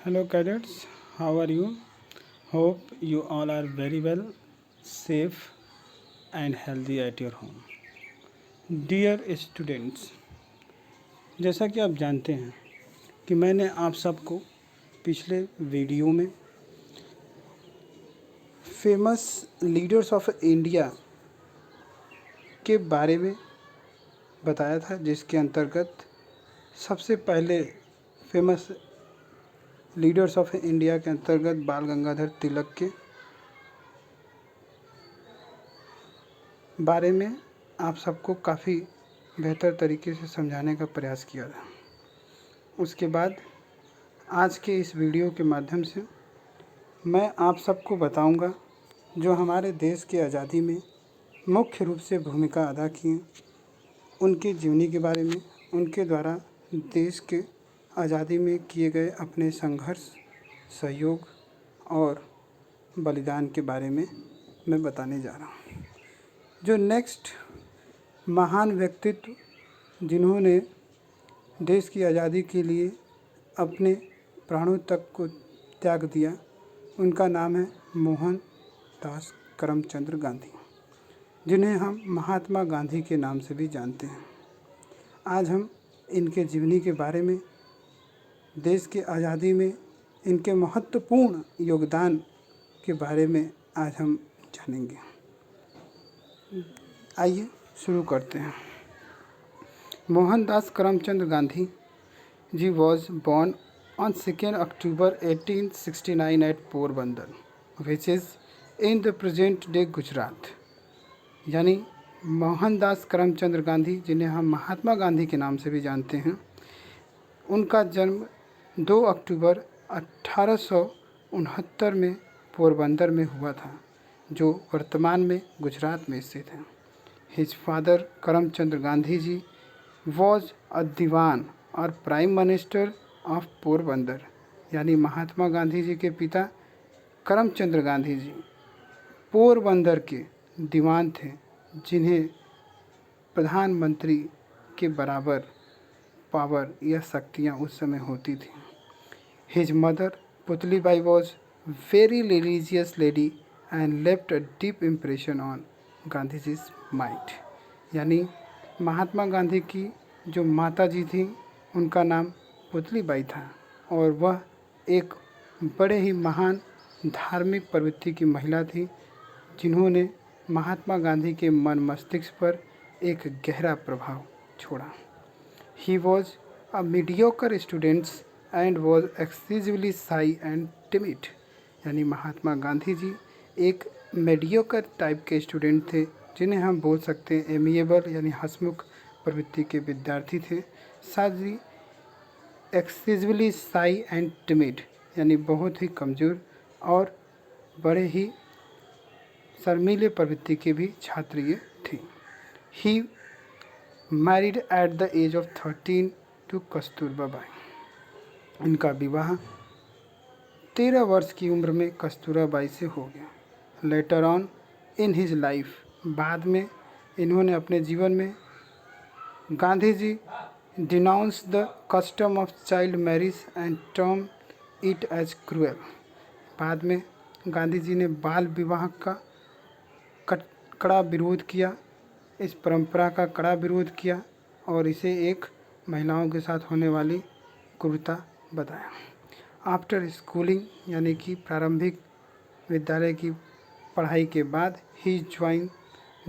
Hello, cadets. How are you? Hope you all are very well, safe, and healthy at your home. Dear students, जैसा कि आप जानते हैं कि मैंने आप सबको पिछले वीडियो में फेमस लीडर्स ऑफ इंडिया के बारे में बताया था, जिसके अंतर्गत सबसे पहले फेमस लीडर्स ऑफ इंडिया के अंतर्गत बाल गंगाधर तिलक के बारे में आप सबको काफ़ी बेहतर तरीके से समझाने का प्रयास किया था। उसके बाद आज के इस वीडियो के माध्यम से मैं आप सबको बताऊंगा जो हमारे देश के आज़ादी में मुख्य रूप से भूमिका अदा किए, उनकी जीवनी के बारे में, उनके द्वारा देश के आज़ादी में किए गए अपने संघर्ष, सहयोग और बलिदान के बारे में मैं बताने जा रहा हूँ। जो नेक्स्ट महान व्यक्तित्व जिन्होंने देश की आज़ादी के लिए अपने प्राणों तक को त्याग दिया, उनका नाम है मोहन दास करमचंद गांधी, जिन्हें हम महात्मा गांधी के नाम से भी जानते हैं। आज हम इनके जीवनी के बारे में, देश की आज़ादी में इनके महत्वपूर्ण योगदान के बारे में आज हम जानेंगे। आइए शुरू करते हैं। मोहनदास करमचंद गांधी जी was born on 2nd October 1869 at Porbandar, which is in the present day Gujarat. यानी मोहनदास करमचंद गांधी, जिन्हें हम महात्मा गांधी के नाम से भी जानते हैं, उनका जन्म 2 अक्टूबर 1869 में पोरबंदर में हुआ था, जो वर्तमान में गुजरात में स्थित है। His father Karamchand Gandhi ji was a diwan और प्राइम मिनिस्टर ऑफ पोरबंदर। यानी महात्मा गांधी जी के पिता करमचंद गांधी जी पोरबंदर के दीवान थे, जिन्हें प्रधानमंत्री के बराबर पावर या शक्तियाँ उस समय होती थी। His mother Putlibai was very religious lady and left a deep impression on Gandhi ji's mind. यानी महात्मा गांधी की जो माता जी थी, उनका नाम पुतलीबाई था और वह एक बड़े ही महान धार्मिक प्रवृत्ति की महिला थी, जिन्होंने महात्मा गांधी के मन मस्तिष्क पर एक गहरा प्रभाव छोड़ा। He was a mediocre students and was exclusively शाई एंड टिमिड। यानी महात्मा गांधी जी एक मीडियोकर टाइप के स्टूडेंट थे, जिन्हें हम बोल सकते हैं एमिएबल यानी हंसमुख प्रवृत्ति के विद्यार्थी थे। साथ ही एक्सक्लूसिवली शाई एंड टिमिड यानी बहुत ही कमज़ोर और बड़े ही शर्मीले प्रवृत्ति के भी छात्र ये थी। He married at the age of 13 to Kasturba Bai. इनका विवाह 13 वर्ष की उम्र में कस्तूरबा बाई से हो गया। Later on in his life, बाद में इन्होंने अपने जीवन में Gandhi ji denounced the custom of child marriage and term it as cruel. बाद में गांधी जी ने बाल विवाह का कड़ा विरोध किया, इस परंपरा का कड़ा विरोध किया और इसे एक महिलाओं के साथ होने वाली क्रूरता बताया। आफ्टर स्कूलिंग यानी कि प्रारंभिक विद्यालय की पढ़ाई के बाद ही ज्वाइन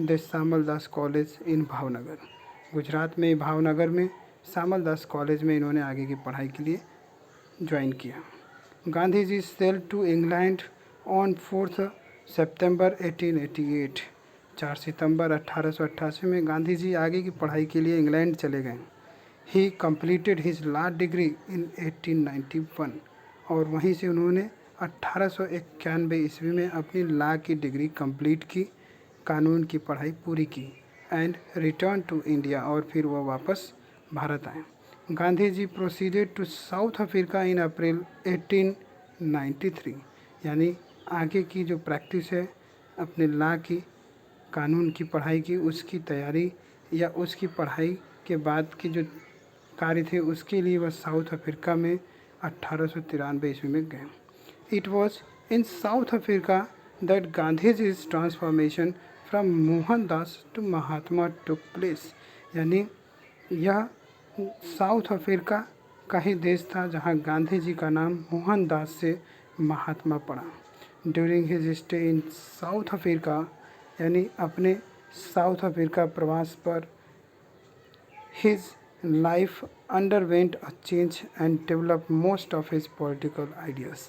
द शामल दास कॉलेज इन भावनगर। गुजरात में भावनगर में शामल दास कॉलेज में इन्होंने आगे की पढ़ाई के लिए ज्वाइन किया। गांधी जी सेल्ड टू इंग्लैंड ऑन 4 सितंबर 1888। 4 सितंबर 1888 में गांधी जी आगे की पढ़ाई के लिए इंग्लैंड चले गए। ही completed his law degree in 1891 और वहीं से उन्होंने 1891 ईस्वी में अपनी लॉ की डिग्री कंप्लीट की, कानून की पढ़ाई पूरी की एंड रिटर्न टू इंडिया और फिर वह वापस भारत आए। Gandhi ji proceeded to South Africa in April 1893। यानी आगे की जो प्रैक्टिस है अपने लॉ की, कानून की पढ़ाई की, उसकी तैयारी या उसकी पढ़ाई के बाद की जो कार्य थे उसके लिए वह साउथ अफ्रीका में 1893 ईस्वी में गए। It was in south Africa that Gandhiji's transformation from Mohandas to Mahatma took place. यानी यह साउथ अफ्रीका का ही देश था जहां गांधी जी का नाम मोहनदास से महात्मा पड़ा। During his stay in south Africa, यानी अपने साउथ अफ्रीका प्रवास पर, his life underwent a change and develop most of his political ideas.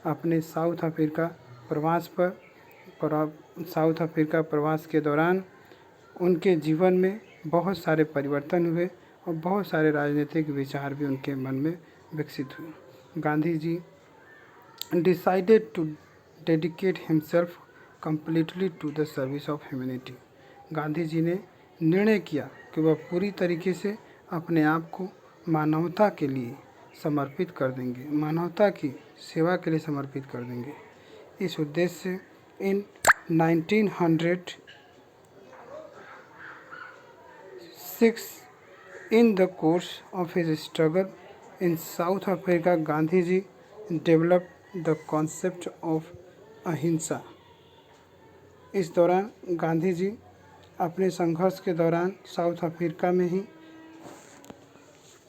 अपने साउथ अफ्रीका प्रवास के दौरान उनके जीवन में बहुत सारे परिवर्तन हुए और बहुत सारे राजनीतिक विचार भी उनके मन में विकसित हुए। Gandhi ji decided to dedicate himself completely to the service of humanity. Gandhi ji ने निर्णय किया कि वह पूरी तरीके से अपने आप को मानवता के लिए समर्पित कर देंगे, मानवता की सेवा के लिए समर्पित कर देंगे। इस उद्देश्य से इन 1906 in the course of his struggle in South Africa, Gandhi ji developed the concept of अहिंसा। इस दौरान गांधी जी अपने संघर्ष के दौरान साउथ अफ्रीका में ही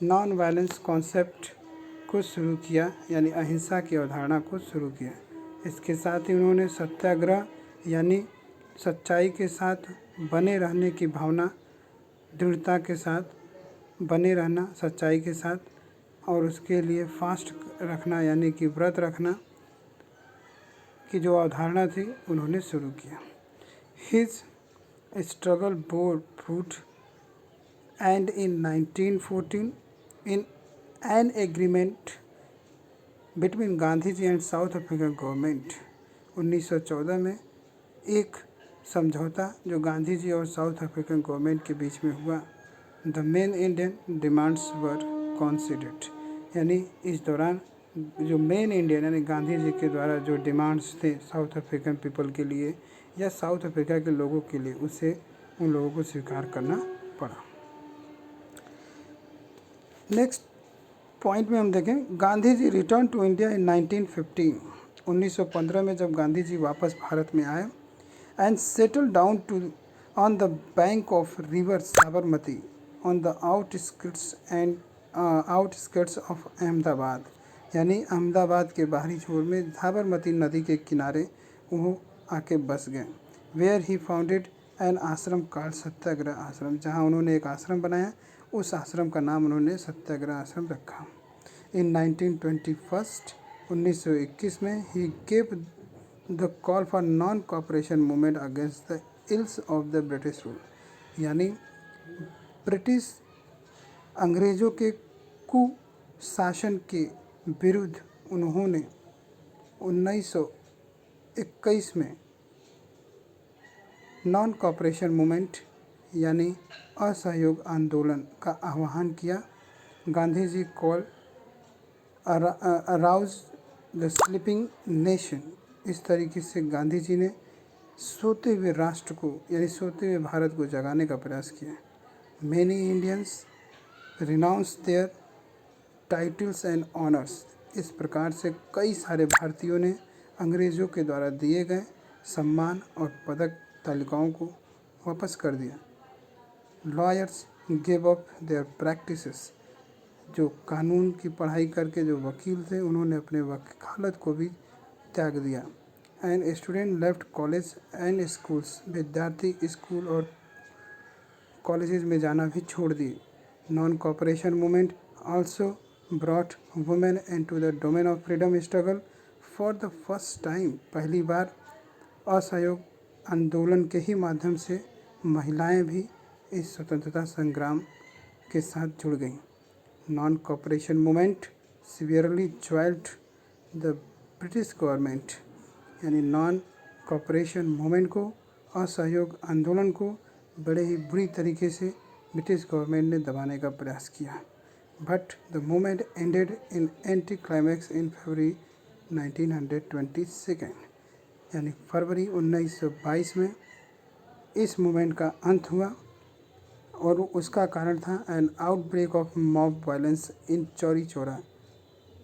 नॉन वायलेंस कॉन्सेप्ट को शुरू किया, यानी अहिंसा की अवधारणा को शुरू किया। इसके साथ ही उन्होंने सत्याग्रह यानी सच्चाई के साथ बने रहने की भावना, दृढ़ता के साथ बने रहना सच्चाई के साथ, और उसके लिए फास्ट रखना यानी कि व्रत रखना की जो अवधारणा थी उन्होंने शुरू किया। His struggle bore fruit and in 1914 in an agreement between Gandhi ji and south African government. 1914 में एक समझौता जो गांधी जी और साउथ अफ्रीकन गवर्नमेंट के बीच में हुआ। The main Indian demands were considered, यानी इस दौरान जो मेन इंडियन यानी गांधी जी के द्वारा जो डिमांड्स थे साउथ अफ्रीकन पीपल के लिए या साउथ अफ्रीका के लोगों के लिए, उसे उन लोगों को स्वीकार करना पड़ा। नेक्स्ट पॉइंट में हम देखें, Gandhi ji return to India in 1915। 1915 में जब गांधी जी वापस भारत में आए and settle down to on the bank of river Sabarmati on the outskirts of Ahmedabad, यानी अहमदाबाद के बाहरी छोर में साबरमती नदी के किनारे वो आके बस गए। वेयर ही फाउंडेड एन आश्रम कॉल्ड सत्याग्रह आश्रम, जहाँ उन्होंने एक आश्रम बनाया, उस आश्रम का नाम उन्होंने सत्याग्रह आश्रम रखा। इन 1921 में he gave the call for non cooperation movement against the ills of the British rule, यानी ब्रिटिश अंग्रेज़ों के कुशासन के विरुद्ध उन्होंने 1921 में नॉन कॉपरेशन मूवमेंट यानी असहयोग आंदोलन का आह्वान किया। Gandhi ji call arouse the sleeping nation, इस तरीके से गांधी जी ने सोते हुए राष्ट्र को यानी सोते हुए भारत को जगाने का प्रयास किया। Many Indians renounce their titles and honours, इस प्रकार से कई सारे भारतीयों ने अंग्रेज़ों के द्वारा दिए गए सम्मान और पदक तालिकाओं को वापस कर दिया। Lawyers give up their practices, जो कानून की पढ़ाई करके जो वकील थे उन्होंने अपने वकालत को भी त्याग दिया। And student left college and schools, विद्यार्थी स्कूल और कॉलेजेस में जाना भी छोड़ दिए। Non cooperation movement also brought women into the domain of freedom struggle for the first time, पहली बार असहयोग आंदोलन के ही माध्यम से महिलाएं भी इस स्वतंत्रता संग्राम के साथ जुड़ गईं। Non cooperation movement severely jolted the British government, यानी नॉन कॉपरेशन मूवमेंट को, असहयोग आंदोलन को बड़े ही बुरी तरीके से ब्रिटिश गवर्नमेंट ने दबाने का प्रयास किया। But the movement ended in anti climax in February 1922, यानी फरवरी 1922 में इस मूवमेंट का अंत हुआ और उसका कारण था N outbreak of mob violence in Chauri Chaura.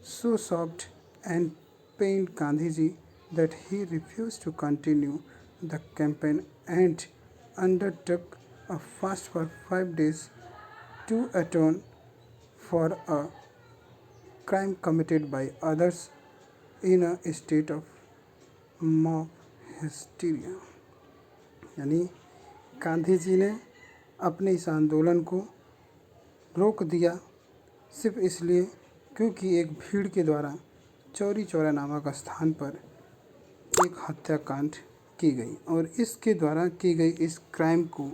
so shocked and pained Gandhiji that he refused to continue the campaign and undertook a fast for 5 days to atone for a crime committed by others in a state of mob hysteria। यानी गांधी जी ने अपने इस आंदोलन को रोक दिया सिर्फ इसलिए क्योंकि एक भीड़ के द्वारा चौरी चौरा नामक स्थान पर एक हत्याकांड की गई और इसके द्वारा की गई इस क्राइम को,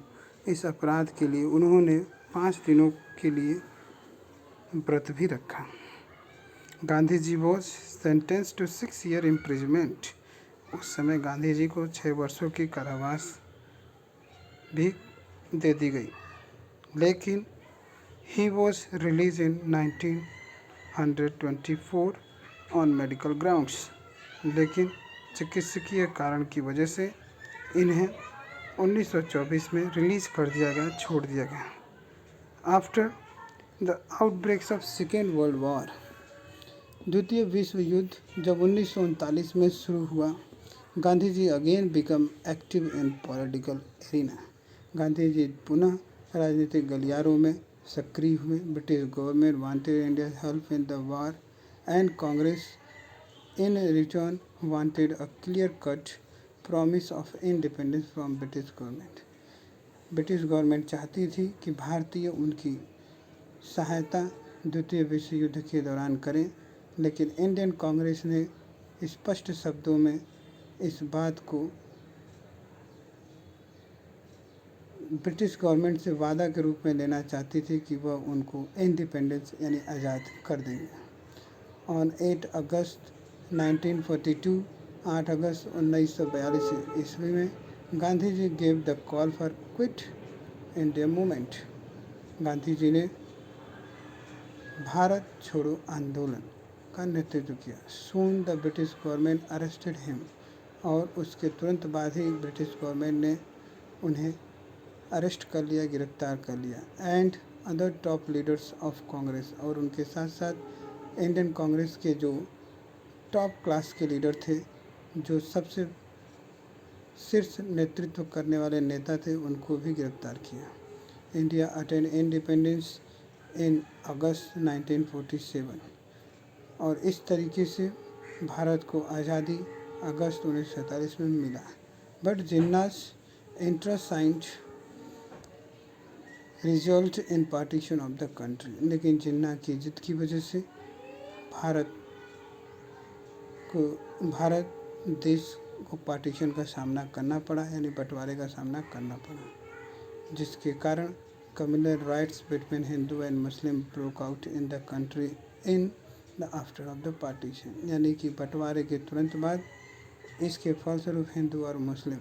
इस अपराध के लिए उन्होंने 5 दिनों के लिए व्रत भी रखा। Gandhi ji was sentence to 6 year imprisonment. उस समय गांधी जी को 6 वर्षों की कारावास भी दे दी गई, लेकिन he was release in 1924 on medical grounds. लेकिन चिकित्सकीय कारण की वजह से इन्हें 1924 में रिलीज कर दिया गया, छोड़ दिया गया। After the outbreaks of second world war, द्वितीय विश्व युद्ध जब 1939 में शुरू हुआ, Gandhi ji again become active in political arena. Gandhi ji पुनः राजनीतिक गलियारों में सक्रिय हुए। British government wanted India help in the war and Congress in return wanted a clear cut promise of independence from British government. British government चाहती थी कि भारतीय उनकी सहायता द्वितीय विश्व युद्ध के दौरान करें, लेकिन इंडियन कांग्रेस ने स्पष्ट शब्दों में इस बात को ब्रिटिश गवर्नमेंट से वादा के रूप में लेना चाहती थी कि वह उनको इंडिपेंडेंस यानी आज़ाद कर देंगे। ऑन 8 अगस्त 1942, 8 अगस्त 1942 ईस्वी में Gandhi ji gave the call for quit India movement. Gandhi ji ने भारत छोड़ो आंदोलन का नेतृत्व किया। Soon the British government arrested him, और उसके तुरंत बाद ही ब्रिटिश गवर्नमेंट ने उन्हें अरेस्ट कर लिया, गिरफ्तार कर लिया। And other top leaders of Congress, और उनके साथ साथ इंडियन कांग्रेस के जो टॉप क्लास के लीडर थे, जो सबसे शीर्ष नेतृत्व करने वाले नेता थे, उनको भी गिरफ्तार किया। इंडिया अटेंड इंडिपेंडेंस इन अगस्त 1947, और इस तरीके से भारत को आज़ादी अगस्त 1947 में मिला। But Jinnah's intransigence result in partition of the country, लेकिन जिन्ना की जिद की वजह से भारत देश को पार्टीशन का सामना करना पड़ा, यानी बंटवारे का सामना करना पड़ा, जिसके कारण communal riots between Hindu and Muslim broke out in the country in the after of the partition. यानी कि बंटवारे के तुरंत बाद इसके फलस्वरूप हिंदू और मुस्लिम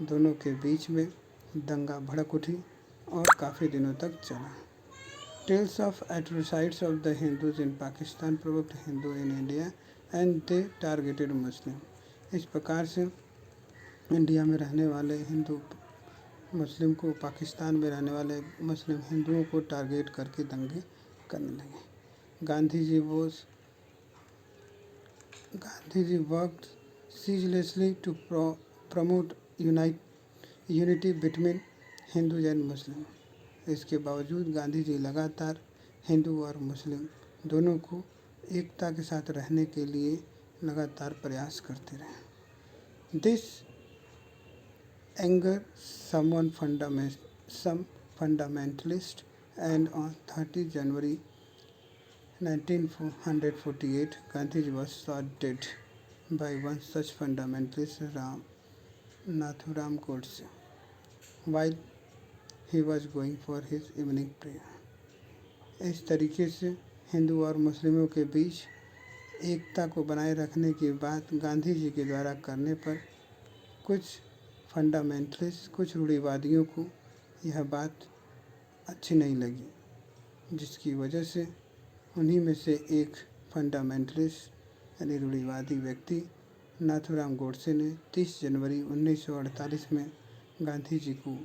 दोनों के बीच में दंगा भड़क उठी और काफ़ी दिनों तक चला। Tales of atrocities of the Hindus in Pakistan provoked Hindu in India and they targeted Muslim. इस प्रकार से इंडिया में रहने वाले हिंदू मुस्लिम को, पाकिस्तान में रहने वाले मुस्लिम हिंदुओं को टारगेट करके दंगे करने लगे। Gandhi ji worked ceaselessly to promote unity between Hindus and Muslim. इसके बावजूद गांधी जी लगातार हिंदू और मुस्लिम दोनों को एकता के साथ रहने के लिए लगातार प्रयास करते रहे। This anger some fundamentalist, and on 30 January 1948 Gandhiji was shot dead by one such fundamentalist, Nathuram Godse, while he was going for his evening prayer। इस तरीके से हिंदू और मुस्लिमों के बीच एकता को बनाए रखने की बात गांधी जी के द्वारा करने पर कुछ फंडामेंटलिस्ट, कुछ रूढ़िवादियों को यह बात अच्छी नहीं लगी, जिसकी वजह से उन्हीं में से एक फंडामेंटलिस्ट यानी रूढ़िवादी व्यक्ति नाथूराम गोडसे ने 30 जनवरी 1948 में गांधी जी को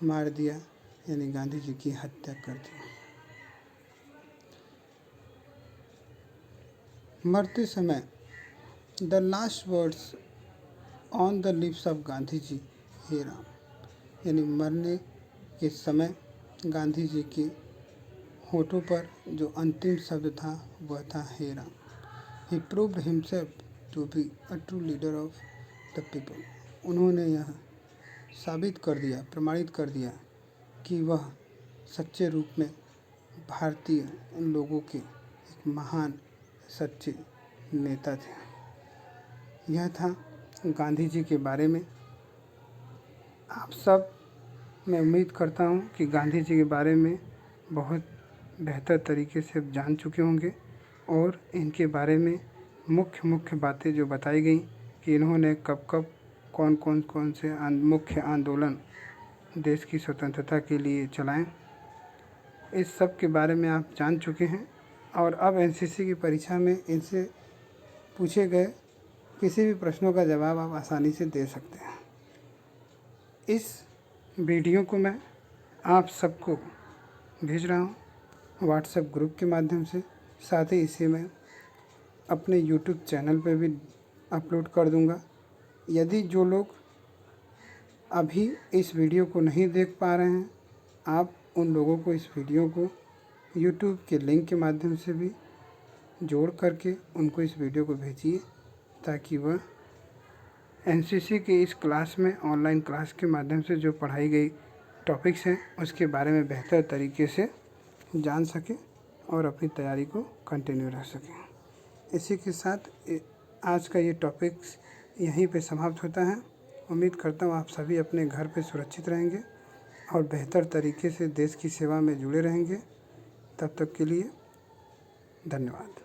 मार दिया, यानी गांधी जी की हत्या कर दी। मरते समय the last words on the lips of Gandhi ji, हे राम, यानी मरने के समय गांधी जी के होठों पर जो अंतिम शब्द था वह था हे Ram. He proved himself to be a true leader of the people. उन्होंने यह साबित कर दिया, प्रमाणित कर दिया कि वह सच्चे रूप में भारतीय लोगों के एक महान सच्चे नेता थे। यह था गांधी जी के बारे में। आप सब, मैं उम्मीद करता हूँ कि गांधी जी के बारे में बहुत बेहतर तरीके से आप जान चुके होंगे और इनके बारे में मुख्य बातें जो बताई गई कि इन्होंने कब कौन से मुख्य आंदोलन देश की स्वतंत्रता के लिए चलाएं, इस सब के बारे में आप जान चुके हैं। और अब एनसीसी की परीक्षा में इनसे पूछे गए किसी भी प्रश्नों का जवाब आप आसानी से दे सकते हैं। इस वीडियो को मैं आप सबको भेज रहा हूँ व्हाट्सएप ग्रुप के माध्यम से। साथ ही इसे मैं अपने यूट्यूब चैनल पर भी अपलोड कर दूँगा। यदि जो लोग अभी इस वीडियो को नहीं देख पा रहे हैं, आप उन लोगों को इस वीडियो को यूट्यूब के लिंक के माध्यम से भी जोड़ करके उनको इस वीडियो को भेजिए, ताकि वह एनसीसी के इस क्लास में, ऑनलाइन क्लास के माध्यम से जो पढ़ाई गई टॉपिक्स हैं उसके बारे में बेहतर तरीके से जान सकें और अपनी तैयारी को कंटिन्यू रख सकें। इसी के साथ आज का ये टॉपिक्स यहीं पे समाप्त होता है। उम्मीद करता हूँ आप सभी अपने घर पे सुरक्षित रहेंगे और बेहतर तरीके से देश की सेवा में जुड़े रहेंगे। तब तक के लिए धन्यवाद।